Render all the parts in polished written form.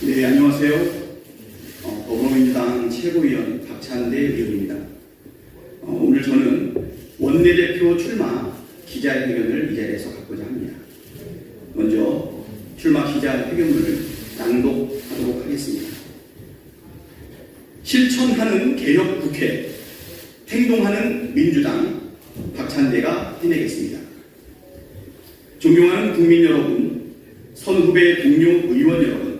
네, 안녕하세요. 더불어민주당 최고위원 박찬대 의원입니다. 오늘 저는 원내대표 출마 기자회견을 이 자리에서 갖고자 합니다. 먼저 출마 기자회견문을 낭독하도록 하겠습니다. 실천하는 개혁국회, 행동하는 민주당 박찬대가 해내겠습니다. 존경하는 국민 여러분, 선후배 동료 의원 여러분,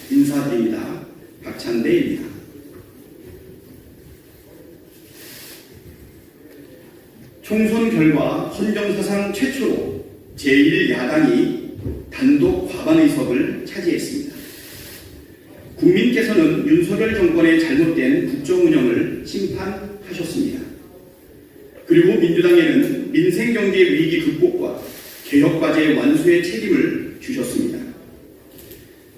인사드립니다. 박찬대입니다. 총선 결과 헌정사상 최초로 제1야당이 단독 과반 의석을 차지했습니다. 국민께서는 윤석열 정권의 잘못된 국정운영을 심판하셨습니다. 그리고 민주당에는 민생경제 위기 극복과 개혁과제 완수의 책임을 주셨습니다.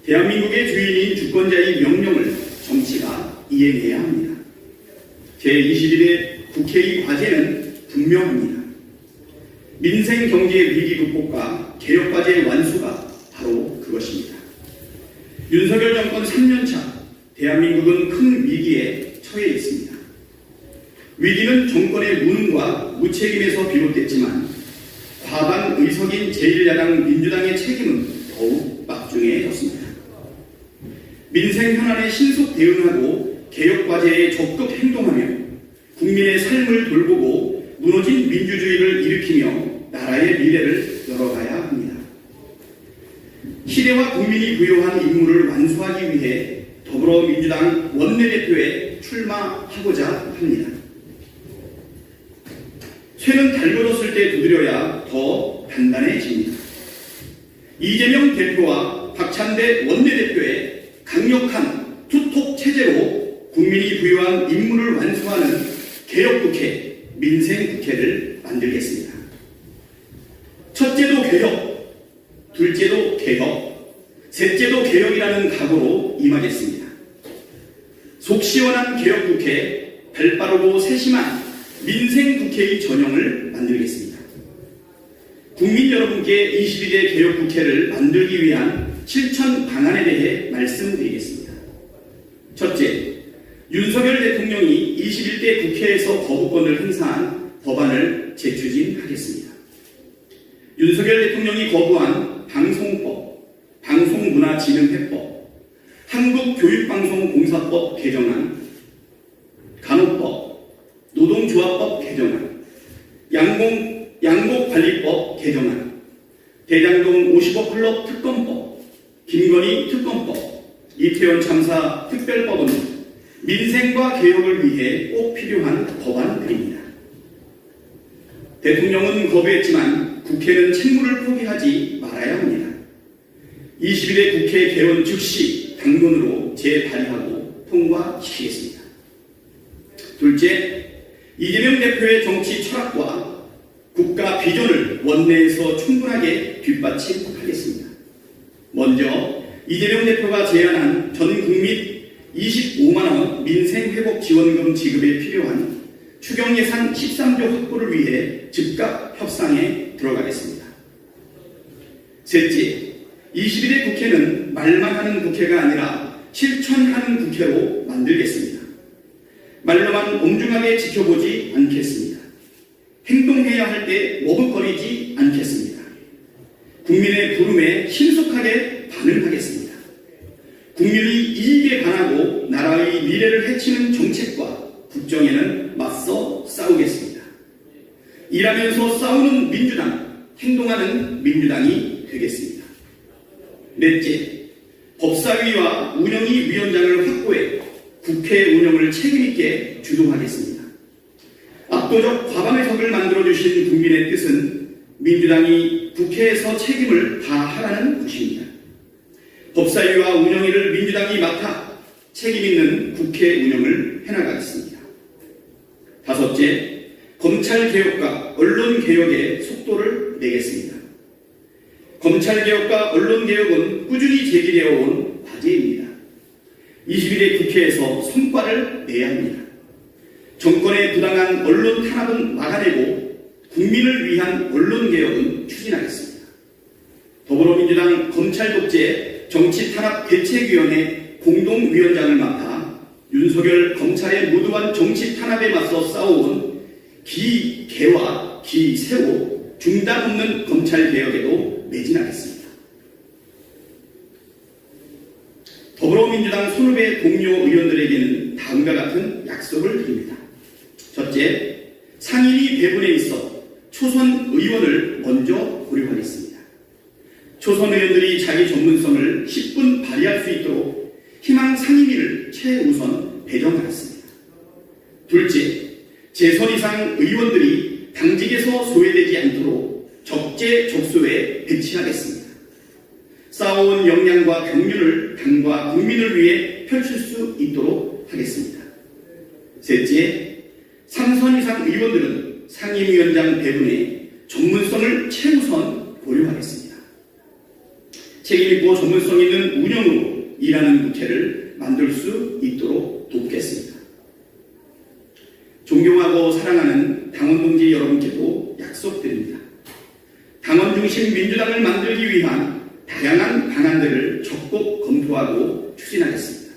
대한민국의 주인인 주권자의 명령을 정치가 이행해야 합니다. 제21대 국회의 과제는 분명합니다. 민생경제 위기 극복과 개혁과제 완수가 바로 그것입니다. 윤석열 정권 3년차 대한민국은 큰 위기에 처해 있습니다. 위기는 정권의 무능과 무책임에서 비롯됐지만 과반 의석인 제1야당 민주당의 책임은 더욱 막중해졌습니다. 민생 현안에 신속 대응하고 개혁과제에 적극 행동하며 국민의 삶을 돌보고 무너진 민주주의를 일으키며 나라의 미래를 열어가야 합니다. 시대와 국민이 부여한 임무를 완수하기 위해 더불어민주당 원내대표에 출마하고자 합니다. 쇠는 달궈졌을 때 두드려야 더 단단해집니다. 이재명 대표와 박찬대 원내대표의 강력한 투톱 체제로 국민이 부여한 임무를 완수하는 개혁국회, 민생국회를 만들겠습니다. 첫째도 개혁, 둘째도 개혁, 셋째도 개혁이라는 각오로 임하겠습니다. 속 시원한 개혁국회, 발빠르고 세심한 민생국회의 전형을 만들겠습니다. 국민 여러분께 22대 개혁국회를 만들기 위한 실천 방안에 대해 말씀드리겠습니다. 첫째, 윤석열 대통령이 21대 국회에서 거부권을 행사한 법안을 재추진하겠습니다. 윤석열 대통령이 거부한 방송법, 방송문화진흥회법, 한국교육방송공사법 개정안, 간호법, 노동조합법 개정안, 양곡관리법 개정안, 대장동 50억 클럽 특검법, 김건희 특검법, 이태원 참사 특별법은 민생과 개혁을 위해 꼭 필요한 법안들입니다. 대통령은 거부했지만 국회는 책무를 포기하지 말아야 합니다. 21대 국회 개원 즉시 당론으로 재발의하고 통과시키겠습니다. 둘째, 이재명 대표의 정치 철학과 국가 비전을 원내에서 충분하게 뒷받침하겠습니다. 먼저 이재명 대표가 제안한 전 국민 25만원 민생회복지원금 지급에 필요한 추경예산 13조 확보를 위해 즉각 협상에 들어가겠습니다. 셋째, 21대 국회는 말만 하는 국회가 아니라 실천하는 국회로 만들겠습니다. 말로만 엉중하게 지켜보지 않겠습니다. 행동해야 할 때 머뭇거리지 않겠습니다. 국민의 부름에 신속하게 반응하겠습니다. 국민의 이익에 반하고 나라의 미래를 해치는 정책과 국정에는 맞서 싸우겠습니다. 일하면서 싸우는 민주당, 행동하는 민주당이 되겠습니다. 넷째, 법사위와 운영위 위원장을 확보해 국회 운영을 책임있게 주도하겠습니다. 압도적 과반 의석을 만들어주신 국민의 뜻은 민주당이 국회에서 책임을 다하라는 것입니다. 법사위와 운영위를 민주당이 맡아 책임있는 국회 운영을 해나가겠습니다. 다섯째, 검찰개혁과 언론개혁에 속도를 내겠습니다. 검찰개혁과 언론개혁은 꾸준히 제기되어 온 과제입니다. 21대 국회에서 성과를 내야 합니다. 정권의 부당한 언론 탄압은 막아내고 국민을 위한 언론개혁은 추진하겠습니다. 더불어민주당 검찰 독재 정치탄압대책위원회 공동위원장을 맡아 윤석열 검찰의 무도한 정치탄압에 맞서 싸워온 기개와 기세호 중단 없는 검찰개혁에도 매진하겠습니다. 더불어민주당 손후배 동료 의원들에게는 다음과 같은 약속을 드립니다. 첫째, 상임위 배분에 있어 초선 의원을 먼저 고려하겠습니다. 초선 의원들이 자기 전문성을 10분 발휘할 수 있도록 희망 상임위를 최우선 배정하겠습니다. 둘째, 재선 이상 의원들이 당직에서 소외되지 않도록 적재적소에 배치하겠습니다. 쌓아온 역량과 경륜을 당과 국민을 위해 펼칠 수 있도록 하겠습니다. 셋째, 3선 이상 의원들은 상임위원장 배분에 전문성을 최우선 고려하겠습니다. 책임있고 전문성 있는 운영으로 일하는 국회를 만들 수 있도록 돕겠습니다. 존경하고 사랑하는 당원동지 여러분께도 약속드립니다. 당원 중심 민주당을 만들기 위한 다양한 방안들을 적극 검토하고 추진하겠습니다.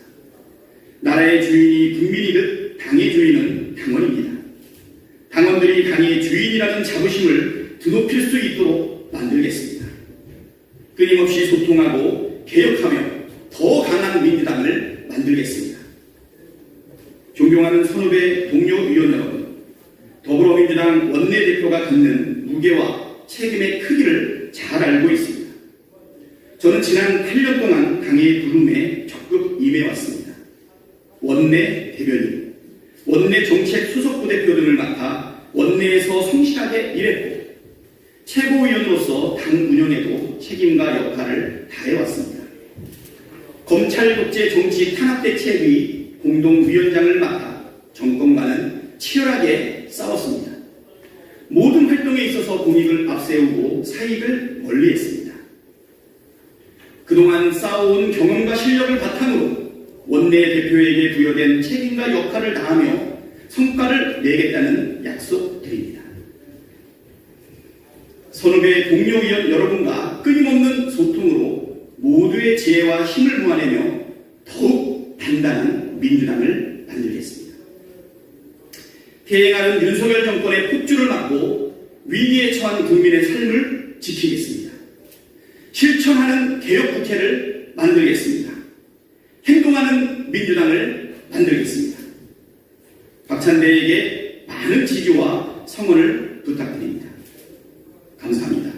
나라의 주인이 국민이듯 당의 주인은 당원입니다. 당원들이 당의 주인이라는 자부심을 드높일 수 있도록 만들겠습니다. 끊임없이 소통하고 개혁하며 더 강한 민주당을 만들겠습니다. 존경하는 선후배 동료 의원 여러분, 더불어민주당 원내대표가 갖는 무게와 책임의 크기를 잘 알고 있습니다. 저는 지난 8년 동안 당의 부름에 적극 임해왔습니다. 원내 대변인, 원내 정책 수석부대표 등을 맡아 원내에서 성실하게 일했고 최고위원으로서 당 운영에도 책임과 역할을 다해왔습니다. 검찰 독재 정치 탄압대책위 공동위원장을 맡아 정권과는 치열하게 싸웠습니다. 모든 활동에 있어서 공익을 앞세우고 사익을 멀리했습니다. 그동안 쌓아온 경험과 실력을 바탕으로 원내대표에게 부여된 책임과 역할을 다하며 성과를 내겠다는 약속드립니다. 선후배 동료 의원 여러분과 끊임없는 소통으로 모두의 지혜와 힘을 모아내며 더욱 단단한 민주당을 만들겠습니다. 퇴행하는 윤석열 정권의 폭주를 막고 위기에 처한 국민의 삶을 지키겠습니다. 실천하는 개혁국회를 만들겠습니다. 행동하는 민주당을 만들겠습니다. 박찬대에게 많은 지지와 성원을 부탁드립니다. 감사합니다.